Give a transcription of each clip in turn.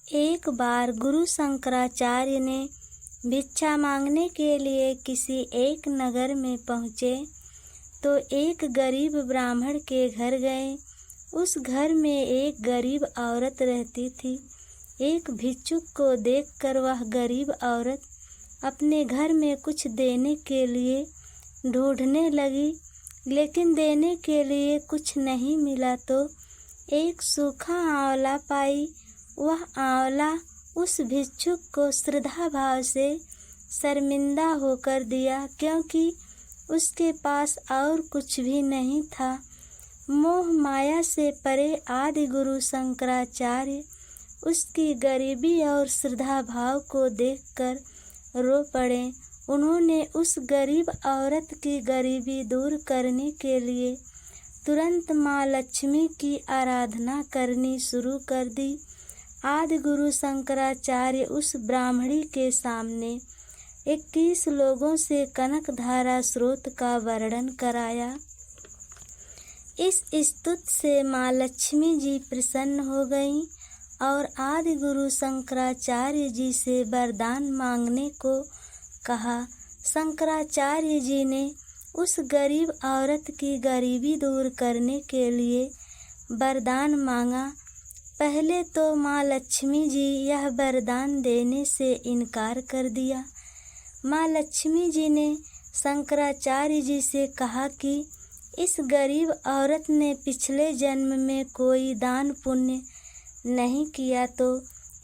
एक बार गुरु शंकराचार्य ने भिक्षा मांगने के लिए किसी एक नगर में पहुँचे तो एक गरीब ब्राह्मण के घर गए। उस घर में एक गरीब औरत रहती थी। एक भिक्षुक को देखकर वह गरीब औरत अपने घर में कुछ देने के लिए ढूंढने लगी, लेकिन देने के लिए कुछ नहीं मिला तो एक सूखा आंवला पाई। वह आंवला उस भिक्षुक को श्रद्धा भाव से शर्मिंदा होकर दिया, क्योंकि उसके पास और कुछ भी नहीं था। मोह माया से परे आदि गुरु शंकराचार्य उसकी गरीबी और श्रद्धा भाव को देखकर रो पड़े। उन्होंने उस गरीब औरत की गरीबी दूर करने के लिए तुरंत माँ लक्ष्मी की आराधना करनी शुरू कर दी। आदि गुरु शंकराचार्य उस ब्राह्मणी के सामने 21 लोगों से कनकधारा स्रोत का वर्णन कराया। इस स्तुति से माँ लक्ष्मी जी प्रसन्न हो गईं और आदि गुरु शंकराचार्य जी से वरदान मांगने को कहा। शंकराचार्य जी ने उस गरीब औरत की गरीबी दूर करने के लिए वरदान मांगा। पहले तो माँ लक्ष्मी जी यह वरदान देने से इनकार कर दिया। माँ लक्ष्मी जी ने शंकराचार्य जी से कहा कि इस गरीब औरत ने पिछले जन्म में कोई दान पुण्य नहीं किया तो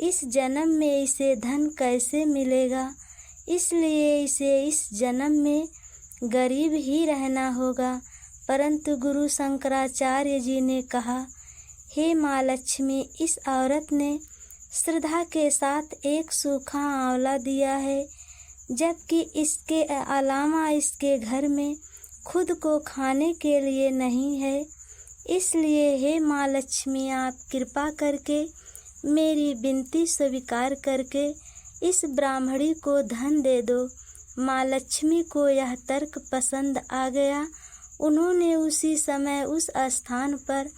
इस जन्म में इसे धन कैसे मिलेगा, इसलिए इसे इस जन्म में गरीब ही रहना होगा। परंतु गुरु शंकराचार्य जी ने कहा, हे माँ लक्ष्मी, इस औरत ने श्रद्धा के साथ एक सूखा आंवला दिया है, जबकि इसके अलावा इसके घर में खुद को खाने के लिए नहीं है। इसलिए हे माँ लक्ष्मी, आप कृपा करके मेरी विनती स्वीकार करके इस ब्राह्मणी को धन दे दो। माँ लक्ष्मी को यह तर्क पसंद आ गया। उन्होंने उसी समय उस स्थान पर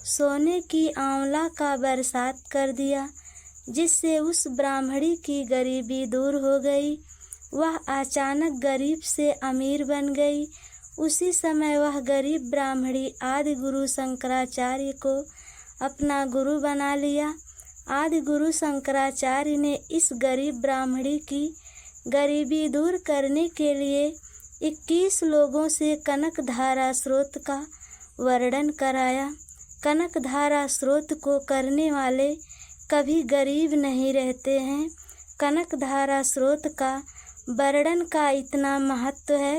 सोने की आंवला का बरसात कर दिया, जिससे उस ब्राह्मणी की गरीबी दूर हो गई। वह अचानक गरीब से अमीर बन गई। उसी समय वह गरीब ब्राह्मणी आदि गुरु शंकराचार्य को अपना गुरु बना लिया। आदि गुरु शंकराचार्य ने इस गरीब ब्राह्मणी की गरीबी दूर करने के लिए 21 लोगों से कनकधारा स्रोत का वर्णन कराया। कनकधारा स्रोत को करने वाले कभी गरीब नहीं रहते हैं। कनकधारा स्रोत का वर्णन का इतना महत्व है